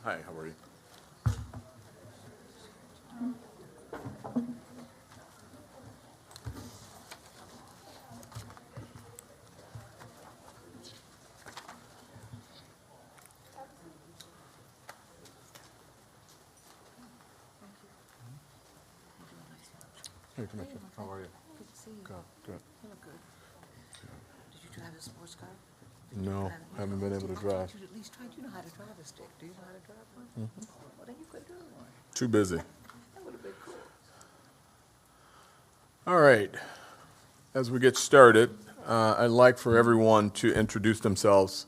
Hi, how are you? Hey, Commissioner, how are you? Good to see you. Good, good. You look good. Did you drive a sports car? No, haven't been able to I drive. thought you'd at least try. Do you know how to drive a stick? Do you know how to drive one? Well, then you could do one. Too busy. That would have been cool. All right. As we get started, I'd like for everyone to introduce themselves,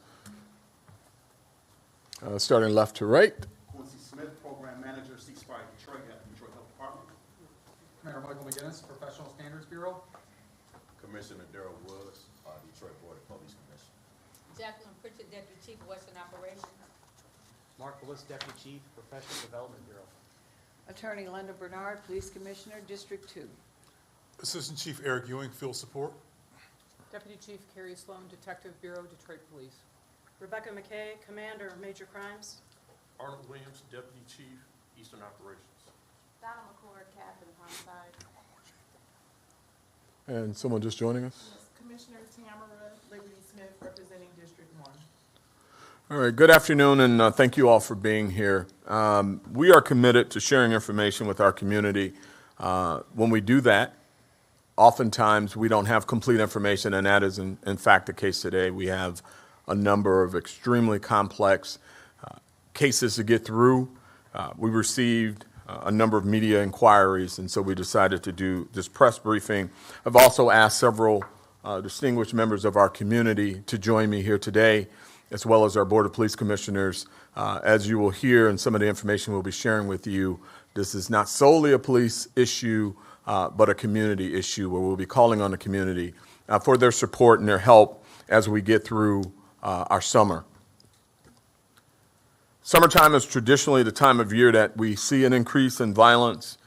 starting left to right. Quincy Smith, Program Manager, Ceasefire Detroit at the Detroit Health Department. Commander Michael McGinnis, Professional Standards Bureau. Commissioner Darrell Woods, Detroit Board of Police Commission. Jacqueline Pritchard, Deputy Chief, Western Operations. Mark Willis, Deputy Chief, Professional Development Bureau. Attorney Linda Bernard, Police Commissioner, District 2. Assistant Chief Eric Ewing, Field Support. Deputy Chief Carrie Sloan, Detective Bureau, Detroit Police. Rebecca McKay, Commander of Major Crimes. Arnold Williams, Deputy Chief, Eastern Operations. Donna McCord, Captain, Homicide. And someone just joining us? Yes, Commissioner Tamara Liberty Smith, representing District 1. All right, good afternoon, and thank you all for being here. We are committed to sharing information with our community. When we do that, oftentimes we don't have complete information, and that is in fact the case today. We have a number of extremely complex cases to get through. We received a number of media inquiries, and so we decided to do this press briefing. I've also asked several distinguished members of our community to join me here today, as well as our Board of Police Commissioners. As you will hear in some of the information we'll be sharing with you, this is not solely a police issue, but a community issue where we'll be calling on the community for their support and their help as we get through our summer. Summertime is traditionally the time of year that we see an increase in violence.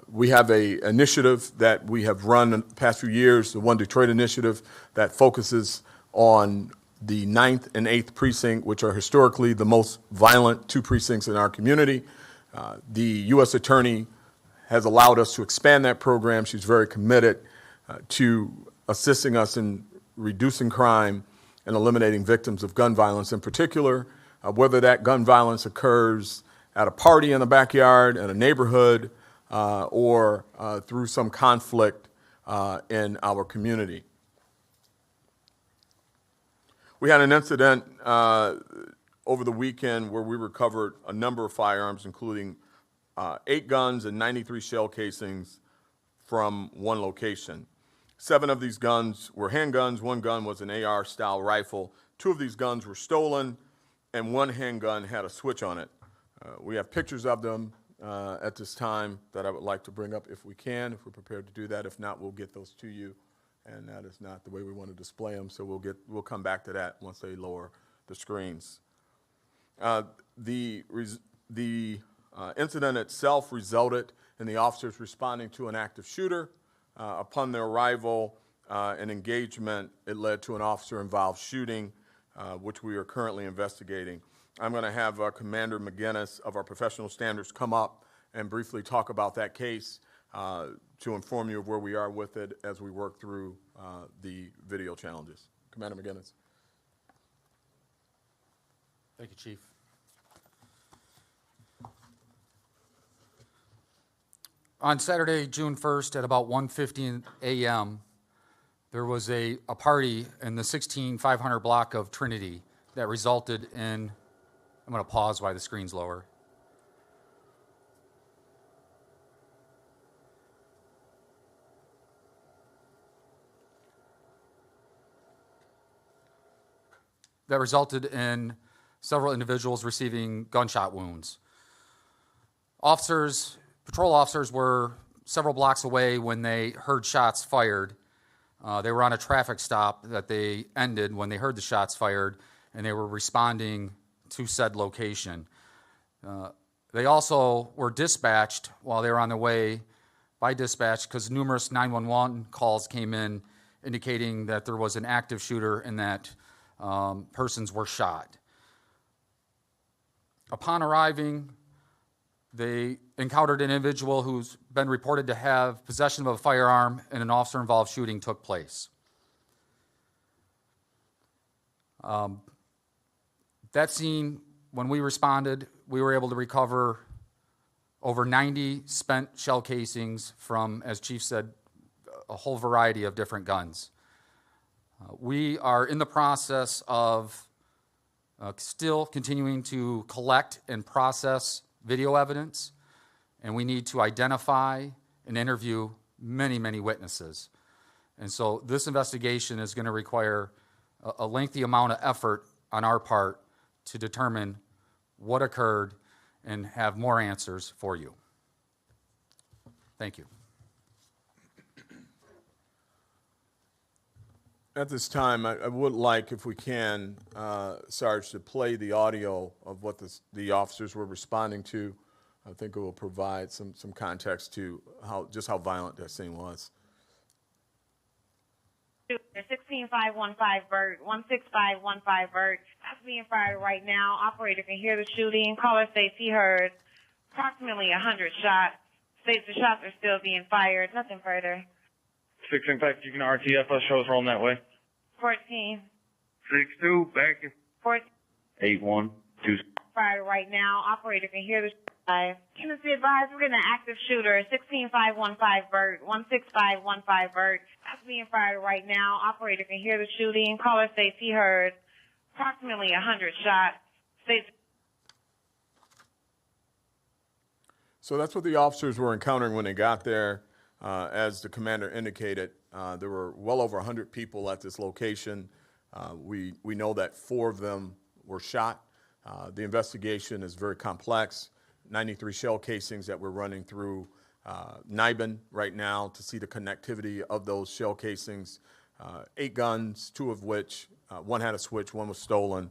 We have an initiative that we have run in the past few years, the One Detroit initiative, that focuses on the 9th and 8th precinct, which are historically the most violent two precincts in our community. The U.S. Attorney has allowed us to expand that program. She's very committed to assisting us in reducing crime and eliminating victims of gun violence in particular, whether that gun violence occurs at a party in the backyard, in a neighborhood, or through some conflict in our community. We had an incident over the weekend where we recovered a number of firearms, including 8 guns and 93 shell casings from one location. 7 of these guns were handguns. 1 gun was an AR-style rifle. 2 of these guns were stolen, and 1 handgun had a switch on it. We have pictures of them at this time that I would like to bring up if we can, if we're prepared to do that. If not, we'll get those to you, and that is not the way we want to display them, so we'll come back to that once they lower the screens. The incident itself resulted in the officers responding to an active shooter. Upon their arrival and engagement, it led to an officer-involved shooting, which we are currently investigating. I'm going to have Commander McGinnis of our Professional Standards come up and briefly talk about that case to inform you of where we are with it as we work through the video challenges. Commander McGinnis. Thank you, Chief. On Saturday, June 1st at about 1:15 a.m., there was a party in the 16500 block of Trinity that resulted in, I'm going to pause while the screen's lower. That resulted in several individuals receiving gunshot wounds. Patrol officers were several blocks away when they heard shots fired. They were on a traffic stop that they ended when they heard the shots fired, and they were responding to said location. They also were dispatched while they were on their way by dispatch because numerous 911 calls came in indicating that there was an active shooter and that persons were shot. Upon arriving, they encountered an individual who's been reported to have possession of a firearm, and an officer-involved shooting took place. That scene, when we responded, we were able to recover over 90 spent shell casings from, as Chief said, a whole variety of different guns. We are in the process of still continuing to collect and process video evidence, and we need to identify and interview many, many witnesses. And so this investigation is going to require a lengthy amount of effort on our part to determine what occurred and have more answers for you. Thank you. At this time, I would like, if we can, Sarge, to play the audio of what the officers were responding to. I think it will provide some context to just how violent that scene was. 16515 Burt, 16515 Burt. That's being fired right now. Operator can hear the shooting. Caller states he heard approximately 100 shots. States the shots are still being fired. Nothing further. 6 impact, you can RTF us, show us rolling that way. 14. 6-2, back in. 14. 8-1, 2. Fired right now. Operator can hear the shooting. Tennessee advised we're getting an active shooter. 16515 Burt, 16515 Burt. That's being fired right now. Operator can hear the shooting. Caller states he heard approximately 100 shots. States. So that's what the officers were encountering when they got there. As the commander indicated, there were well over 100 people at this location. We know that 4 of them were shot. The investigation is very complex. 93 shell casings that we're running through NIBIN right now to see the connectivity of those shell casings. 8 guns, 2 of which, 1 had a switch, 1 was stolen.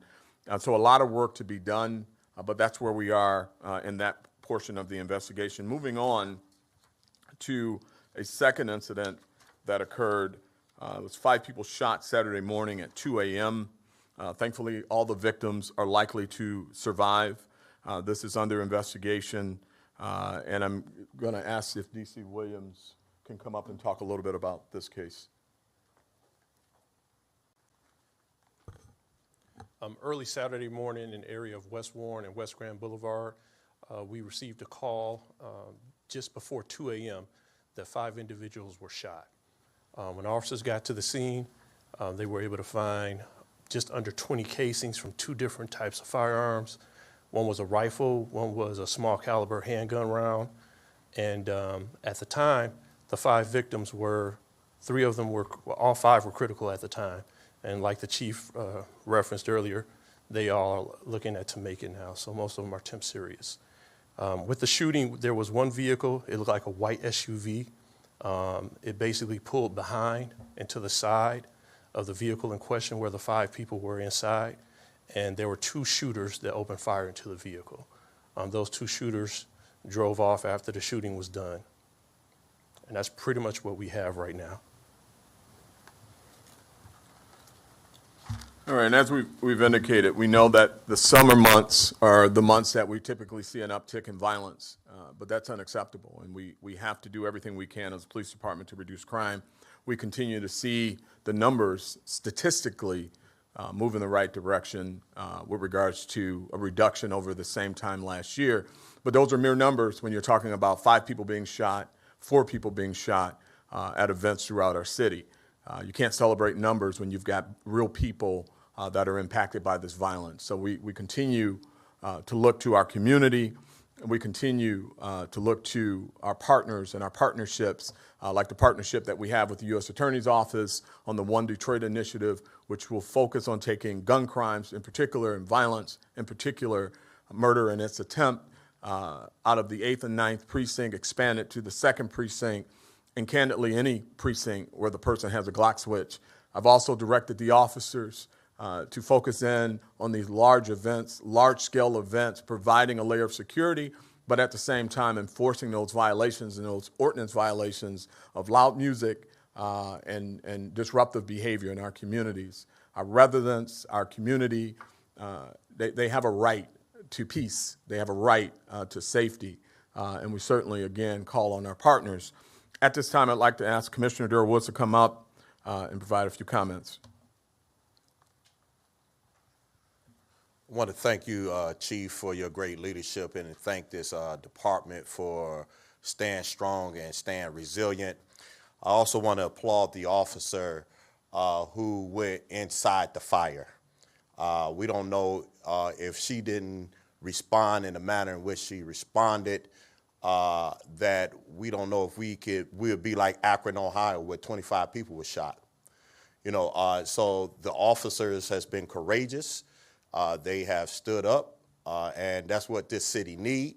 So a lot of work to be done, but that's where we are in that portion of the investigation. Moving on to a second incident that occurred. It was 5 people shot Saturday morning at 2 a.m. Thankfully, all the victims are likely to survive. This is under investigation, and I'm going to ask if D.C. Williams can come up and talk a little bit about this case. Early Saturday morning in the area of West Warren and West Grand Boulevard, we received a call just before 2 a.m. that 5 individuals were shot. When officers got to the scene, they were able to find just under 20 casings from 2 different types of firearms. One was a rifle, one was a small caliber handgun round. And at the time, the 5 victims were, 3 of them were, all 5 were critical at the time. And like the chief referenced earlier, they are looking at to make it now. So most of them are temp serious. With the shooting, there was 1 vehicle. It looked like a white SUV. It basically pulled behind and to the side of the vehicle in question where the 5 people were inside. And there were 2 shooters that opened fire into the vehicle. Those 2 shooters drove off after the shooting was done. And that's pretty much what we have right now. All right, and as we've indicated, we know that the summer months are the months that we typically see an uptick in violence, but that's unacceptable, and we have to do everything we can as a police department to reduce crime. We continue to see the numbers statistically move in the right direction with regards to a reduction over the same time last year, but those are mere numbers when you're talking about 5 people being shot, 4 people being shot at events throughout our city. You can't celebrate numbers when you've got real people that are impacted by this violence. So we continue to look to our community. We continue to look to our partners and our partnerships, like the partnership that we have with the U.S. Attorney's Office on the One Detroit initiative, which will focus on taking gun crimes in particular and violence in particular, murder and its attempt, out of the 8th and 9th precinct, expanded to the 2nd precinct, and candidly any precinct where the person has a Glock switch. I've also directed the officers to focus in on these large events, large-scale events, providing a layer of security, but at the same time enforcing those violations and those ordinance violations of loud music and disruptive behavior in our communities. Our residents, our community, they have a right to peace. They have a right to safety. And we certainly, again, call on our partners. At this time, I'd like to ask Commissioner Darrell Woods to come up and provide a few comments. I want to thank you, Chief, for your great leadership, and thank this department for staying strong and staying resilient. I also want to applaud the officer who went inside the fire. We don't know if she didn't respond in the manner in which she responded, that we don't know if we'd be like Akron, Ohio, where 25 people were shot. You know, so the officers has been courageous. They have stood up, and that's what this city need.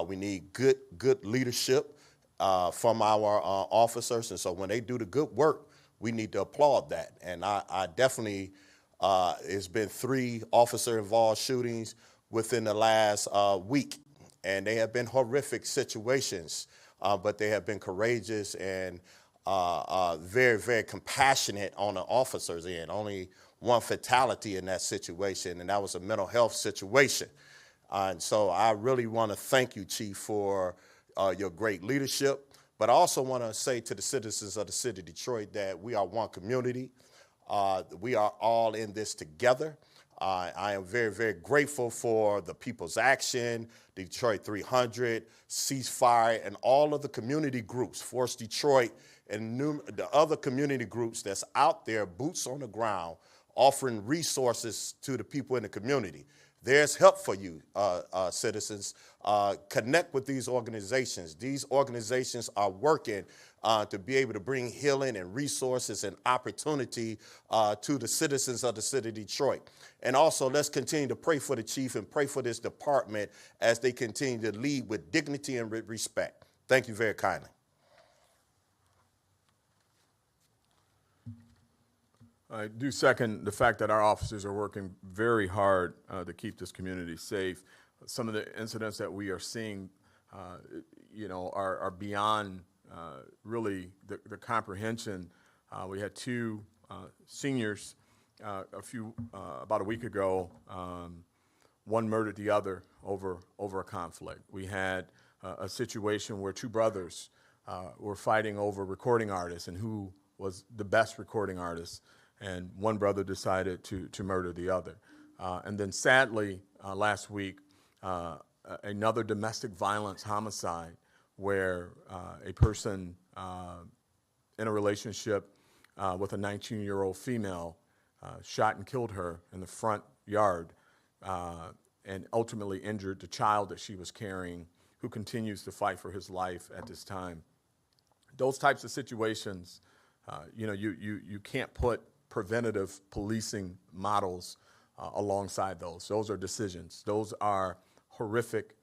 We need good leadership from our officers, and so when they do the good work, we need to applaud that. And I definitely, it's been 3 officer-involved shootings within the last week, and they have been horrific situations, but they have been courageous and very, very compassionate on the officers' end. Only one fatality in that situation, and that was a mental health situation. And so I really want to thank you, Chief, for your great leadership. But I also want to say to the citizens of the city of Detroit that we are one community. We are all in this together. I am very, very grateful for the People's Action, Detroit 300, Ceasefire, and all of the community groups, Force Detroit, and the other community groups that's out there, boots on the ground, offering resources to the people in the community. There's help for you, citizens. Connect with these organizations. These organizations are working to be able to bring healing and resources and opportunity to the citizens of the city of Detroit. And also, let's continue to pray for the chief and pray for this department as they continue to lead with dignity and respect. Thank you very kindly. I do second the fact that our officers are working very hard to keep this community safe. Some of the incidents that we are seeing, are beyond really the comprehension. We had 2 seniors about a week ago. One murdered the other over a conflict. We had a situation where 2 brothers were fighting over recording artists and who was the best recording artist. And one brother decided to murder the other. And then sadly, last week, another domestic violence homicide where a person in a relationship with a 19-year-old female shot and killed her in the front yard and ultimately injured the child that she was carrying, who continues to fight for his life at this time. Those types of situations, you can't put preventative policing models alongside those. Those are decisions. Those are horrific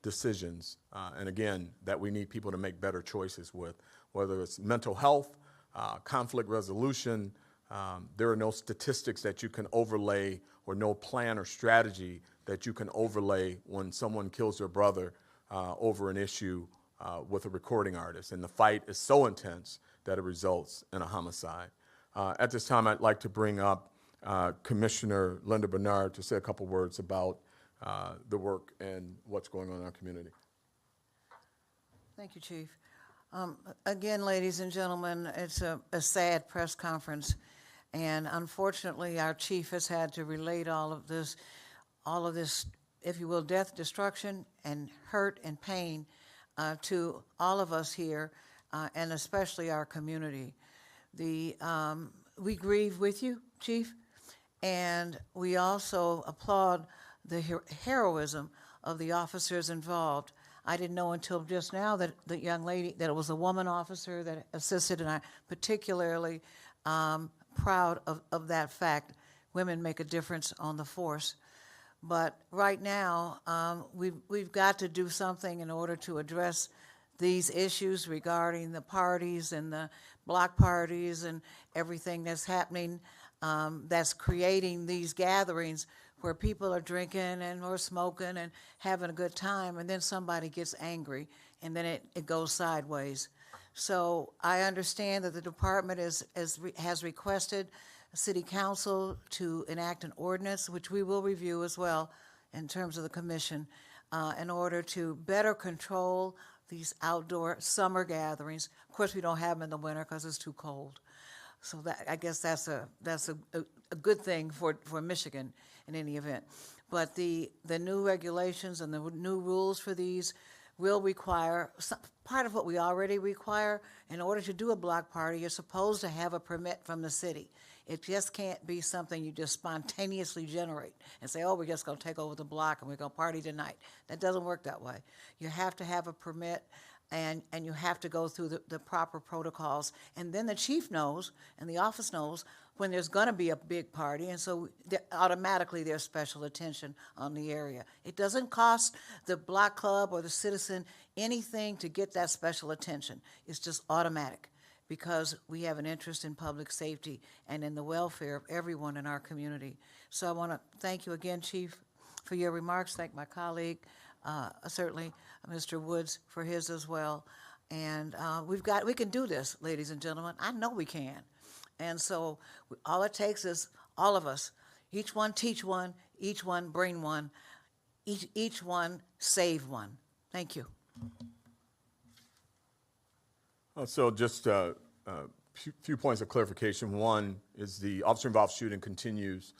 decisions. And again, that we need people to make better choices with, whether it's mental health, conflict resolution. There are no statistics that you can overlay or no plan or strategy that you can overlay when someone kills their brother over an issue with a recording artist. And the fight is so intense that it results in a homicide. At this time, I'd like to bring up Commissioner Linda Bernard to say a couple words about the work and what's going on in our community. Thank you, Chief. Again, ladies and gentlemen, it's a sad press conference, and unfortunately, our chief has had to relate all of this, if you will, death, destruction, and hurt and pain to all of us here, and especially our community. We grieve with you, Chief, and we also applaud the heroism of the officers involved. I didn't know until just now that the young lady, that it was a woman officer that assisted, and I'm particularly proud of that fact. Women make a difference on the force. But right now, we've got to do something in order to address these issues regarding the parties and the block parties and everything that's happening, that's creating these gatherings where people are drinking and or smoking and having a good time, and then somebody gets angry, and then it goes sideways. So I understand that the department has requested City Council to enact an ordinance, which we will review as well in terms of the commission, in order to better control these outdoor summer gatherings. Of course, we don't have them in the winter because it's too cold. So that, I guess that's a good thing for Michigan in any event. But the new regulations and the new rules for these will require part of what we already require. In order to do a block party, you're supposed to have a permit from the city. It just can't be something you just spontaneously generate and say, oh, we're just going to take over the block and we're going to party tonight. That doesn't work that way. You have to have a permit, and you have to go through the proper protocols. And then the chief knows and the office knows when there's going to be a big party, and so automatically there's special attention on the area. It doesn't cost the block club or the citizen anything to get that special attention. It's just automatic, because we have an interest in public safety and in the welfare of everyone in our community. So I want to thank you again, Chief, for your remarks. Thank my colleague, certainly Mr. Woods, for his as well. And we can do this, ladies and gentlemen. I know we can. And so all it takes is all of us, each one teach one, each one bring one, each one save one. Thank you. So just a few points of clarification. One is the officer-involved shooting continues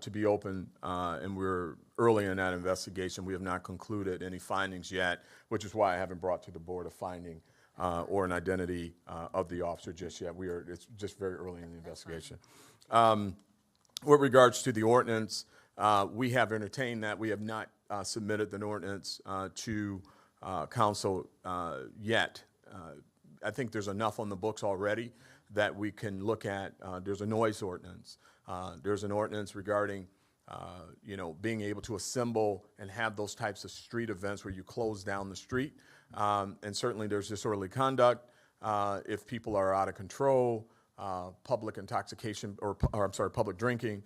to be open, and we're early in that investigation. We have not concluded any findings yet, which is why I haven't brought to the board a finding or an identity of the officer just yet. It's just very early in the investigation. With regards to the ordinance, we have entertained that. We have not submitted the ordinance to council yet. I think there's enough on the books already that we can look at. There's a noise ordinance. There's an ordinance regarding, being able to assemble and have those types of street events where you close down the street. And certainly there's disorderly conduct if people are out of control, public intoxication, or public drinking.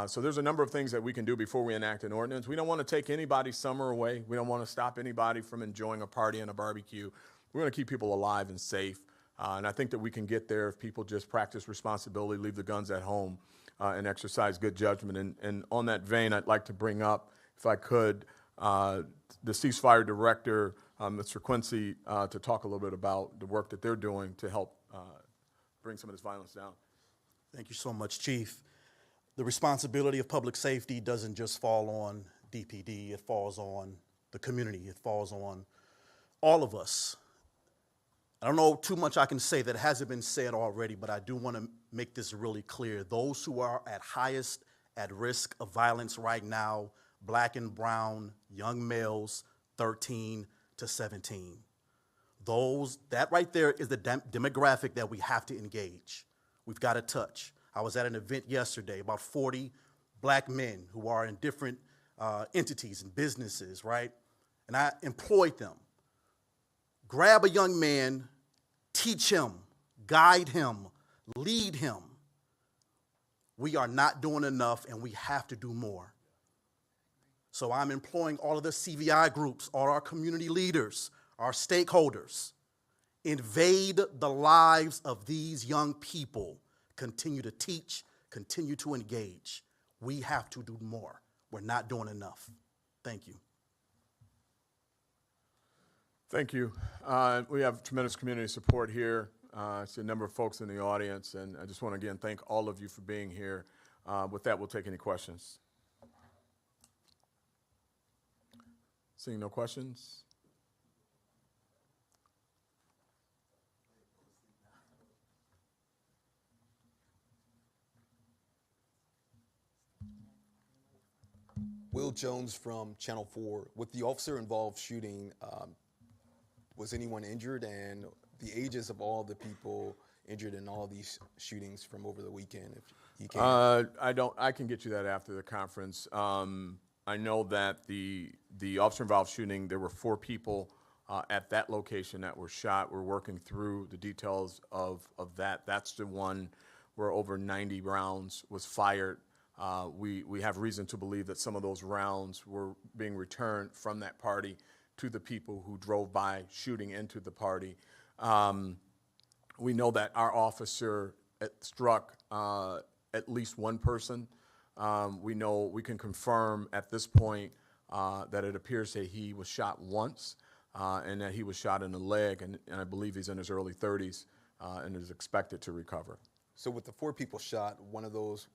So there's a number of things that we can do before we enact an ordinance. We don't want to take anybody's summer away. We don't want to stop anybody from enjoying a party and a barbecue. We're going to keep people alive and safe. And I think that we can get there if people just practice responsibility, leave the guns at home, and exercise good judgment. And on that vein, I'd like to bring up, if I could, the ceasefire director, Mr. Quincy, to talk a little bit about the work that they're doing to help bring some of this violence down. Thank you so much, Chief. The responsibility of public safety doesn't just fall on DPD. It falls on the community. It falls on all of us. I don't know too much I can say that hasn't been said already, but I do want to make this really clear. Those who are at highest at risk of violence right now, black and brown, young males, 13 to 17. That right there is the demographic that we have to engage. We've got to touch. I was at an event yesterday, about 40 black men who are in different entities and businesses, right? And I employed them. Grab a young man, teach him, guide him, lead him. We are not doing enough, and we have to do more. So I'm employing all of the CVI groups, all our community leaders, our stakeholders. Invade the lives of these young people. Continue to teach, continue to engage. We have to do more. We're not doing enough. Thank you. Thank you. We have tremendous community support here. I see a number of folks in the audience, and I just want to again thank all of you for being here. With that, we'll take any questions. Seeing no questions? Will Jones from Channel 4. With the officer-involved shooting, was anyone injured, and the ages of all the people injured in all these shootings from over the weekend? If you can. I can get you that after the conference. I know that the officer-involved shooting, there were 4 people at that location that were shot. We're working through the details of that. That's the one where over 90 rounds was fired. We have reason to believe that some of those rounds were being returned from that party to the people who drove by shooting into the party. We know that our officer struck at least one person. We know we can confirm at this point that it appears that he was shot once and that he was shot in the leg, and I believe he's in his early 30s and is expected to recover. So with the 4 people shot, one of those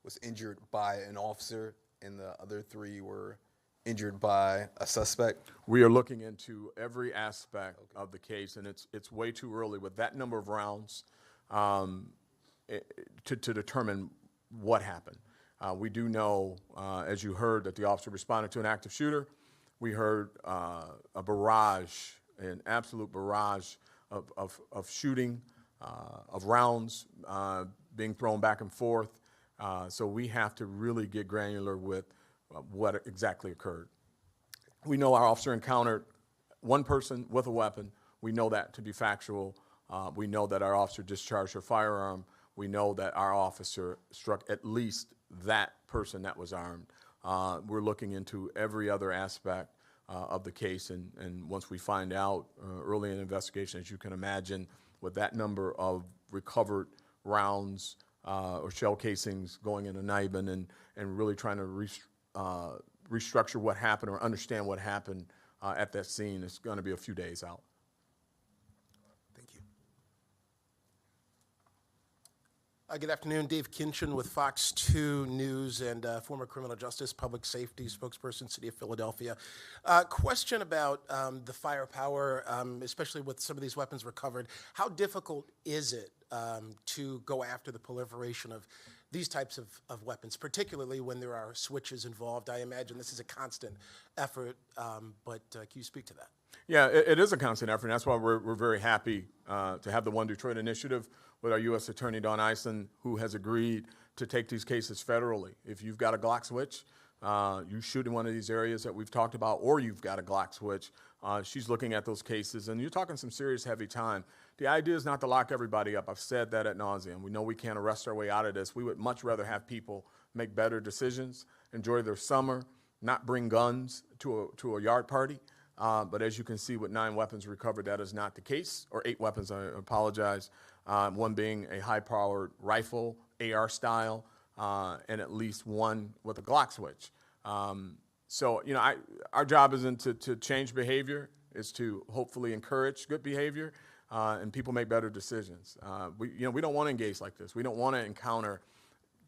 was injured by an officer and the other 3 were injured by a suspect? We are looking into every aspect of the case, and it's way too early with that number of rounds to determine what happened. We do know, as you heard, that the officer responded to an active shooter. We heard a barrage, an absolute barrage of shooting, of rounds being thrown back and forth. So we have to really get granular with what exactly occurred. We know our officer encountered one person with a weapon. We know that to be factual. We know that our officer discharged her firearm. We know that our officer struck at least that person that was armed. We're looking into every other aspect of the case, and once we find out early in the investigation, as you can imagine, with that number of recovered rounds or shell casings going into Nibin and really trying to restructure what happened or understand what happened at that scene, it's going to be a few days out. Thank you. Good afternoon, Dave Kinchin with Fox 2 News and former criminal justice, public safety spokesperson, City of Philadelphia. Question about the firepower, especially with some of these weapons recovered. How difficult is it to go after the proliferation of these types of weapons, particularly when there are switches involved? I imagine this is a constant effort, but can you speak to that? Yeah, it is a constant effort, and that's why we're very happy to have the One Detroit initiative with our U.S. Attorney, Dawn Eisen, who has agreed to take these cases federally. If you've got a Glock switch, you shoot in one of these areas that we've talked about, or you've got a Glock switch, she's looking at those cases, and you're talking some serious heavy time. The idea is not to lock everybody up. I've said that ad nauseum. We know we can't arrest our way out of this. We would much rather have people make better decisions, enjoy their summer, not bring guns to a yard party. But as you can see, with 9 weapons recovered, that is not the case, or 8 weapons, I apologize. One being a high-powered rifle, AR style, and at least one with a Glock switch. So, you know, our job isn't to change behavior, it's to hopefully encourage good behavior, and people make better decisions. We don't want to engage like this. We don't want to encounter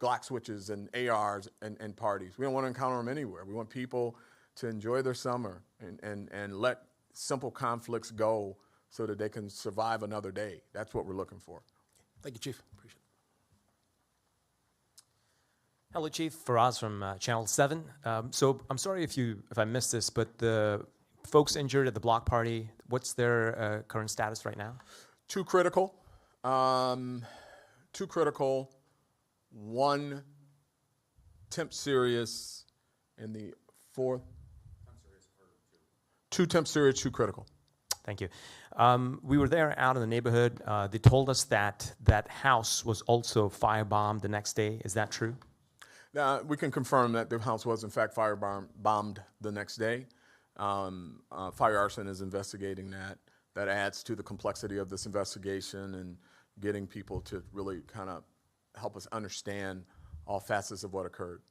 Glock switches and ARs and parties. We don't want to encounter them anywhere. We want people to enjoy their summer and let simple conflicts go so that they can survive another day. That's what we're looking for. Thank you, Chief. Appreciate it. Hello, Chief. Faraz from Channel 7. So I'm sorry if I missed this, but the folks injured at the block party, what's their current status right now? 2 critical. 2 critical. 1 temp serious in the 4th. 2 temp serious, 2 critical. Thank you. We were there out in the neighborhood. They told us that that house was also firebombed the next day. Is that true? We can confirm that the house was in fact firebombed the next day. Fire arson is investigating that. That adds to the complexity of this investigation and getting people to really kind of help us understand all facets of what occurred.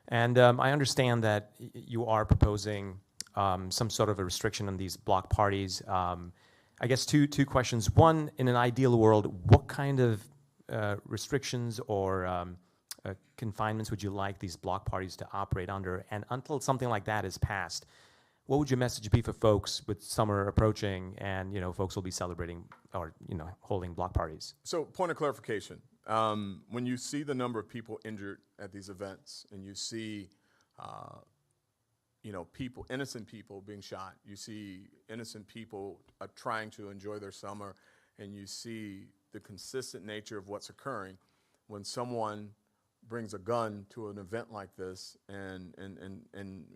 And I understand that you are proposing some sort of a restriction on these block parties. I guess two questions. One, in an ideal world, what kind of restrictions or confinements would you like these block parties to operate under? And until something like that is passed, what would your message be for folks with summer approaching and, you know, folks will be celebrating or, you know, holding block parties? So, point of clarification. When you see the number of people injured at these events and you see you know, innocent people being shot. You see innocent people trying to enjoy their summer, and you see the consistent nature of what's occurring when someone brings a gun to an event like this and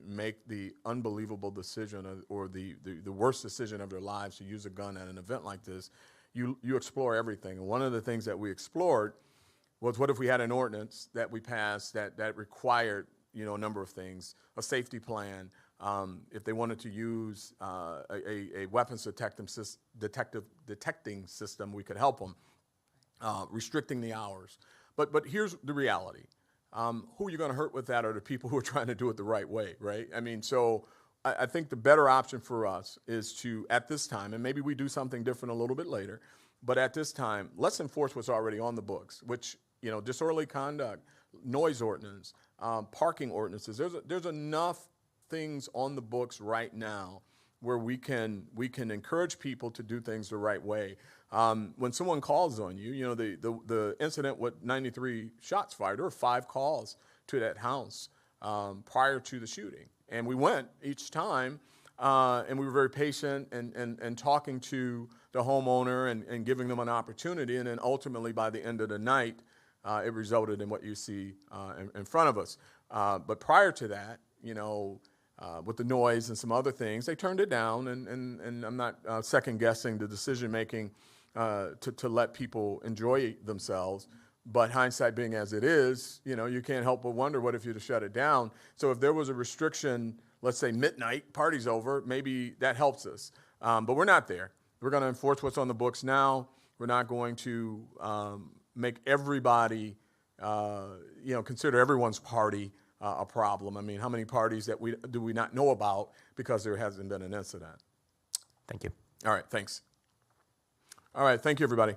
make the unbelievable decision or the worst decision of their lives to use a gun at an event like this. You explore everything. And one of the things that we explored was, what if we had an ordinance that we passed that required, you know, a number of things, a safety plan, if they wanted to use a weapons detecting system, we could help them, restricting the hours. But here's the reality. who you're going to hurt with that are the people who are trying to do it the right way, right? I mean, so I think the better option for us is to, at this time, and maybe we do something different a little bit later, but at this time, let's enforce what's already on the books, which, you know, disorderly conduct, noise ordinance, parking ordinances. There's enough things on the books right now where we can encourage people to do things the right way. When someone calls on you, you know, the incident with 93 shots fired, there were 5 calls to that house prior to the shooting. And we went each time, and we were very patient and talking to the homeowner and giving them an opportunity. And then ultimately, by the end of the night, it resulted in what you see in front of us. But prior to that, you know, with the noise and some other things, they turned it down. And I'm not second guessing the decision making to let people enjoy themselves. But hindsight being as it is, you know, you can't help but wonder, what if you'd have shut it down? So if there was a restriction, let's say midnight, party's over, maybe that helps us. But we're not there. We're going to enforce what's on the books now. We're not going to make everybody, you know, consider everyone's party a problem. I mean, how many parties do we not know about because there hasn't been an incident? Thank you. All right, thanks. All right, thank you, everybody.